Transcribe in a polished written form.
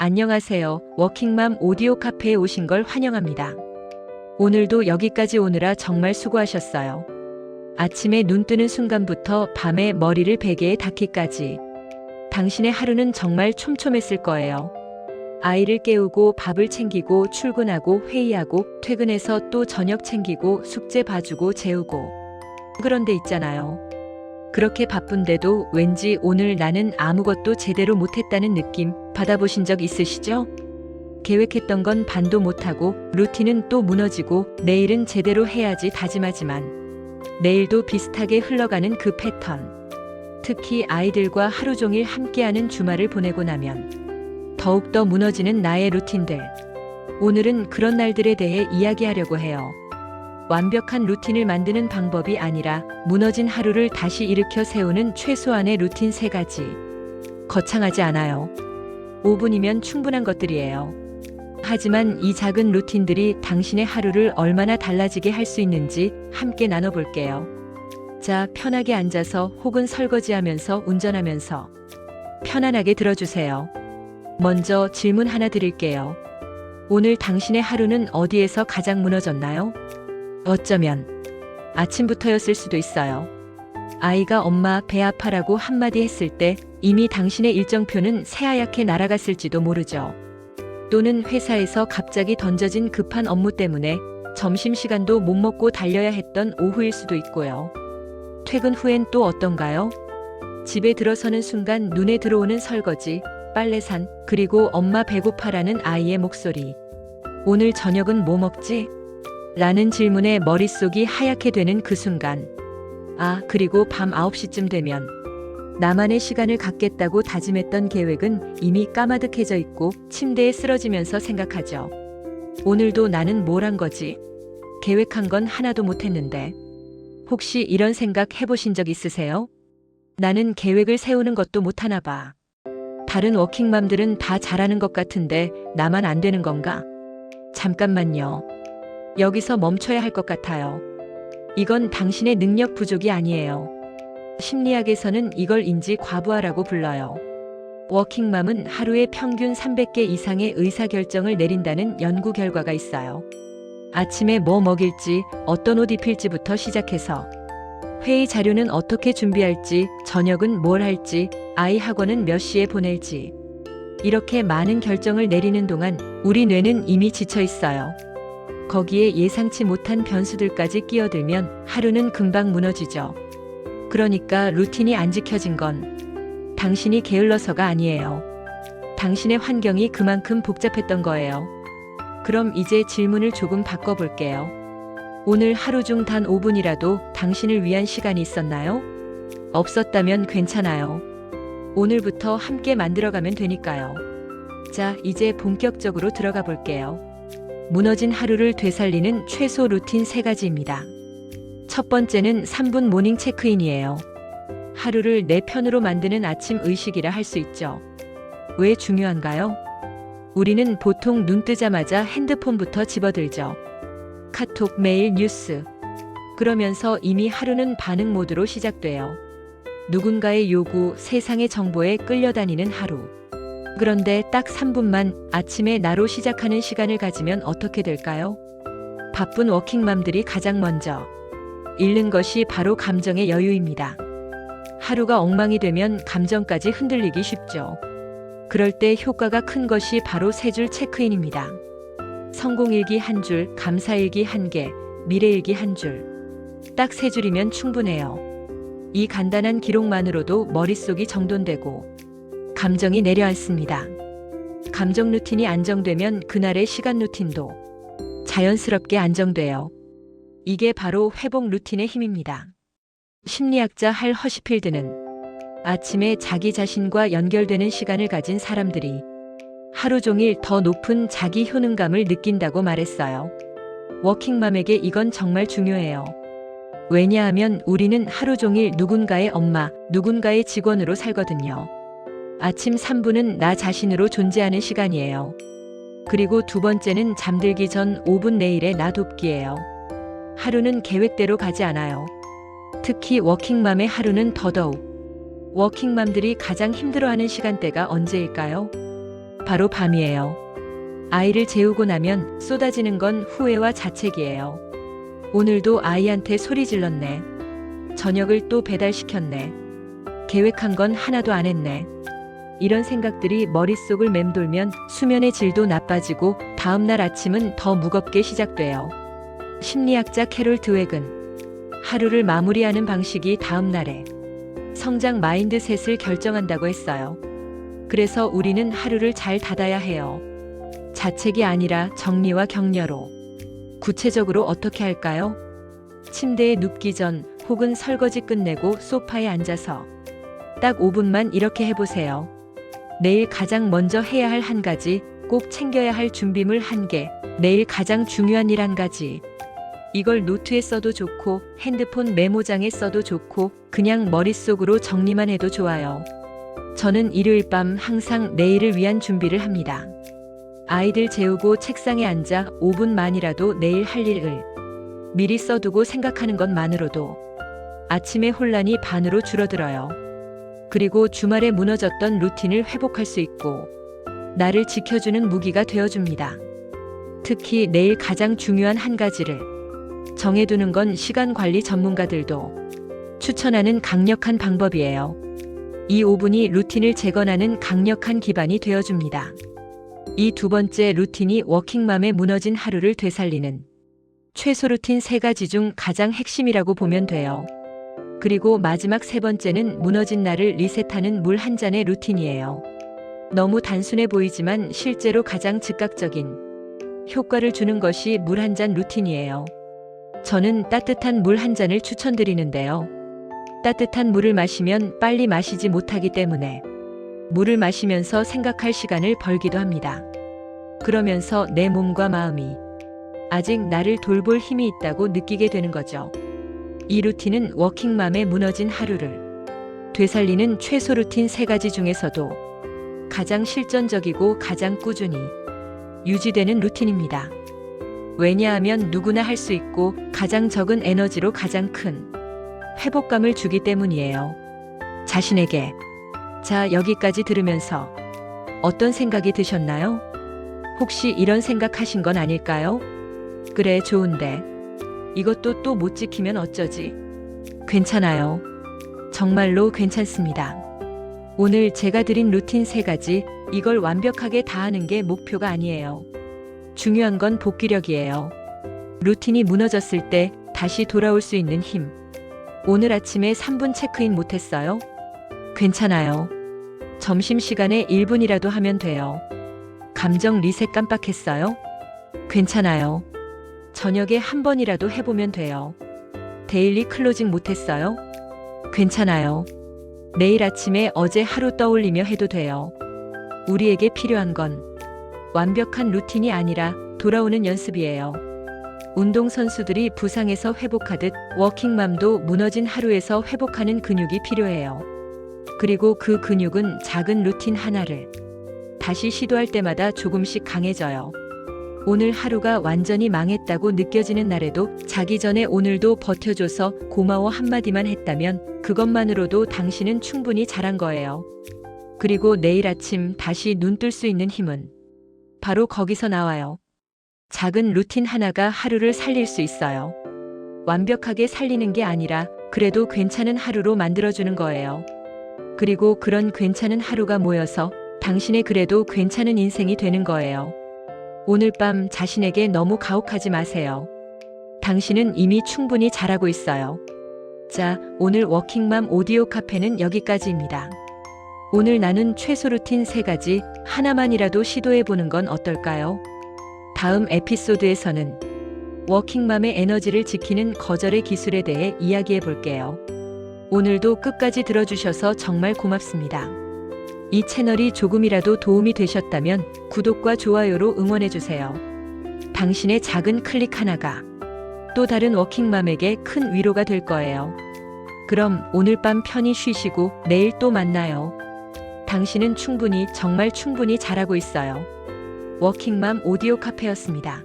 안녕하세요. 워킹맘 오디오 카페에 오신 걸 환영합니다. 오늘도 여기까지 오느라 정말 수고하셨어요. 아침에 눈 뜨는 순간부터 밤에 머리를 베개에 닿기까지 당신의 하루는 정말 촘촘했을 거예요. 아이를 깨우고 밥을 챙기고 출근하고 회의하고 퇴근해서 또 저녁 챙기고 숙제 봐주고 재우고. 그런데 있잖아요. 그렇게 바쁜데도 왠지 오늘 나는 아무것도 제대로 못했다는 느낌 받아보신 적 있으시죠? 계획했던 건 반도 못하고 루틴은 또 무너지고 내일은 제대로 해야지 다짐하지만 내일도 비슷하게 흘러가는 그 패턴. 특히 아이들과 하루 종일 함께하는 주말을 보내고 나면 더욱더 무너지는 나의 루틴들. 오늘은 그런 날들에 대해 이야기하려고 해요. 완벽한 루틴을 만드는 방법이 아니라 무너진 하루를 다시 일으켜 세우는 최소한의 루틴 3가지. 거창하지 않아요. 5분이면 충분한 것들이에요. 하지만 이 작은 루틴들이 당신의 하루를 얼마나 달라지게 할 수 있는지 함께 나눠볼게요. 자, 편하게 앉아서 혹은 설거지하면서 운전하면서 편안하게 들어주세요. 먼저 질문 하나 드릴게요. 오늘 당신의 하루는 어디에서 가장 무너졌나요? 어쩌면 아침부터였을 수도 있어요. 아이가 엄마 배 아파라고 한마디 했을 때 이미 당신의 일정표는 새하얗게 날아갔을지도 모르죠. 또는 회사에서 갑자기 던져진 급한 업무 때문에 점심시간도 못 먹고 달려야 했던 오후일 수도 있고요. 퇴근 후엔 또 어떤가요? 집에 들어서는 순간 눈에 들어오는 설거지, 빨래산, 그리고 엄마 배고파라는 아이의 목소리. 오늘 저녁은 뭐 먹지? 라는 질문에 머릿속이 하얗게 되는 그 순간. 아, 그리고 밤 9시쯤 되면 나만의 시간을 갖겠다고 다짐했던 계획은 이미 까마득해져 있고 침대에 쓰러지면서 생각하죠. 오늘도 나는 뭘 한 거지? 계획한 건 하나도 못했는데. 혹시 이런 생각 해보신 적 있으세요? 나는 계획을 세우는 것도 못하나 봐. 다른 워킹맘들은 다 잘하는 것 같은데 나만 안 되는 건가? 잠깐만요. 여기서 멈춰야 할 것 같아요. 이건 당신의 능력 부족이 아니에요. 심리학에서는 이걸 인지 과부하라고 불러요. 워킹맘은 하루에 평균 300개 이상의 의사결정을 내린다는 연구 결과가 있어요. 아침에 뭐 먹일지, 어떤 옷 입힐지부터 시작해서 회의 자료는 어떻게 준비할지, 저녁은 뭘 할지, 아이 학원은 몇 시에 보낼지. 이렇게 많은 결정을 내리는 동안 우리 뇌는 이미 지쳐 있어요. 거기에 예상치 못한 변수들까지 끼어들면 하루는 금방 무너지죠. 그러니까 루틴이 안 지켜진 건 당신이 게을러서가 아니에요. 당신의 환경이 그만큼 복잡했던 거예요. 그럼 이제 질문을 조금 바꿔볼게요. 오늘 하루 중 단 5분이라도 당신을 위한 시간이 있었나요? 없었다면 괜찮아요. 오늘부터 함께 만들어가면 되니까요. 자, 이제 본격적으로 들어가 볼게요. 무너진 하루를 되살리는 최소 루틴 3가지입니다. 첫 번째는 3분 모닝 체크인이에요. 하루를 내 편으로 만드는 아침 의식이라 할 수 있죠. 왜 중요한가요? 우리는 보통 눈 뜨자마자 핸드폰부터 집어들죠. 카톡, 메일, 뉴스. 그러면서 이미 하루는 반응 모드로 시작돼요. 누군가의 요구, 세상의 정보에 끌려다니는 하루. 그런데 딱 3분만 아침에 나로 시작하는 시간을 가지면 어떻게 될까요? 바쁜 워킹맘들이 가장 먼저 잃는 것이 바로 감정의 여유입니다. 하루가 엉망이 되면 감정까지 흔들리기 쉽죠. 그럴 때 효과가 큰 것이 바로 3줄 체크인입니다. 성공일기 1줄, 감사일기 1개, 미래일기 1줄. 딱 3줄이면 충분해요. 이 간단한 기록만으로도 머릿속이 정돈되고 감정이 내려앉습니다. 감정 루틴이 안정되면 그날의 시간 루틴도 자연스럽게 안정돼요. 이게 바로 회복 루틴의 힘입니다. 심리학자 할 허시필드는 아침에 자기 자신과 연결되는 시간을 가진 사람들이 하루 종일 더 높은 자기 효능감을 느낀다고 말했어요. 워킹맘에게 이건 정말 중요해요. 왜냐하면 우리는 하루 종일 누군가의 엄마, 누군가의 직원으로 살거든요. 아침 3분은 나 자신으로 존재하는 시간이에요. 그리고 두 번째는 잠들기 전 5분 내일의 나 돕기예요. 하루는 계획대로 가지 않아요. 특히 워킹맘의 하루는 더더욱. 워킹맘들이 가장 힘들어하는 시간대가 언제일까요? 바로 밤이에요. 아이를 재우고 나면 쏟아지는 건 후회와 자책이에요. 오늘도 아이한테 소리 질렀네. 저녁을 또 배달시켰네. 계획한 건 하나도 안 했네. 이런 생각들이 머릿속을 맴돌면 수면의 질도 나빠지고 다음날 아침은 더 무겁게 시작돼요. 심리학자 캐롤 드웨근. 하루를 마무리하는 방식이 다음날의 성장 마인드셋을 결정한다고 했어요. 그래서 우리는 하루를 잘 닫아야 해요. 자책이 아니라 정리와 격려로. 구체적으로 어떻게 할까요? 침대에 눕기 전 혹은 설거지 끝내고 소파에 앉아서 딱 5분만 이렇게 해보세요. 내일 가장 먼저 해야 할 한 가지, 꼭 챙겨야 할 준비물 1개, 내일 가장 중요한 일 1가지. 이걸 노트에 써도 좋고 핸드폰 메모장에 써도 좋고 그냥 머릿속으로 정리만 해도 좋아요. 저는 일요일 밤 항상 내일을 위한 준비를 합니다. 아이들 재우고 책상에 앉아 5분만이라도 내일 할 일을 미리 써두고 생각하는 것만으로도 아침의 혼란이 반으로 줄어들어요. 그리고 주말에 무너졌던 루틴을 회복할 수 있고 나를 지켜주는 무기가 되어줍니다. 특히 내일 가장 중요한 1가지를 정해두는 건 시간 관리 전문가들도 추천하는 강력한 방법이에요. 이 5분이 루틴을 재건하는 강력한 기반이 되어줍니다. 이 2번째 루틴이 워킹맘의 무너진 하루를 되살리는 최소 루틴 3가지 중 가장 핵심이라고 보면 돼요. 그리고 마지막 3번째는 무너진 날을 리셋하는 물 1잔의 루틴이에요. 너무 단순해 보이지만 실제로 가장 즉각적인 효과를 주는 것이 물 1잔 루틴이에요. 저는 따뜻한 물 1잔을 추천드리는데요. 따뜻한 물을 마시면 빨리 마시지 못하기 때문에 물을 마시면서 생각할 시간을 벌기도 합니다. 그러면서 내 몸과 마음이 아직 나를 돌볼 힘이 있다고 느끼게 되는 거죠. 이 루틴은 워킹맘의 무너진 하루를 되살리는 최소 루틴 3가지 중에서도 가장 실전적이고 가장 꾸준히 유지되는 루틴입니다. 왜냐하면 누구나 할 수 있고 가장 적은 에너지로 가장 큰 회복감을 주기 때문이에요. 자신에게. 자, 여기까지 들으면서 어떤 생각이 드셨나요? 혹시 이런 생각하신 건 아닐까요? 그래, 좋은데 이것도 또 못 지키면 어쩌지? 괜찮아요. 정말로 괜찮습니다. 오늘 제가 드린 루틴 3가지, 이걸 완벽하게 다 하는 게 목표가 아니에요. 중요한 건 복기력이에요. 루틴이 무너졌을 때 다시 돌아올 수 있는 힘. 오늘 아침에 3분 체크인 못했어요? 괜찮아요. 점심시간에 1분이라도 하면 돼요. 감정 리셋 깜빡했어요? 괜찮아요. 저녁에 한 번이라도 해보면 돼요. 데일리 클로징 못했어요? 괜찮아요. 내일 아침에 어제 하루 떠올리며 해도 돼요. 우리에게 필요한 건 완벽한 루틴이 아니라 돌아오는 연습이에요. 운동선수들이 부상에서 회복하듯 워킹맘도 무너진 하루에서 회복하는 근육이 필요해요. 그리고 그 근육은 작은 루틴 하나를 다시 시도할 때마다 조금씩 강해져요. 오늘 하루가 완전히 망했다고 느껴지는 날에도 자기 전에 오늘도 버텨줘서 고마워 한마디만 했다면 그것만으로도 당신은 충분히 잘한 거예요. 그리고 내일 아침 다시 눈 뜰 수 있는 힘은 바로 거기서 나와요. 작은 루틴 하나가 하루를 살릴 수 있어요. 완벽하게 살리는 게 아니라 그래도 괜찮은 하루로 만들어주는 거예요. 그리고 그런 괜찮은 하루가 모여서 당신의 그래도 괜찮은 인생이 되는 거예요. 오늘 밤 자신에게 너무 가혹하지 마세요. 당신은 이미 충분히 잘하고 있어요. 자, 오늘 워킹맘 오디오 카페는 여기까지입니다. 오늘 나눈 최소 루틴 3가지 하나만이라도 시도해보는 건 어떨까요? 다음 에피소드에서는 워킹맘의 에너지를 지키는 거절의 기술에 대해 이야기해 볼게요. 오늘도 끝까지 들어주셔서 정말 고맙습니다. 이 채널이 조금이라도 도움이 되셨다면 구독과 좋아요로 응원해주세요. 당신의 작은 클릭 하나가 또 다른 워킹맘에게 큰 위로가 될 거예요. 그럼 오늘 밤 편히 쉬시고 내일 또 만나요. 당신은 충분히 정말 충분히 잘하고 있어요. 워킹맘 오디오 카페였습니다.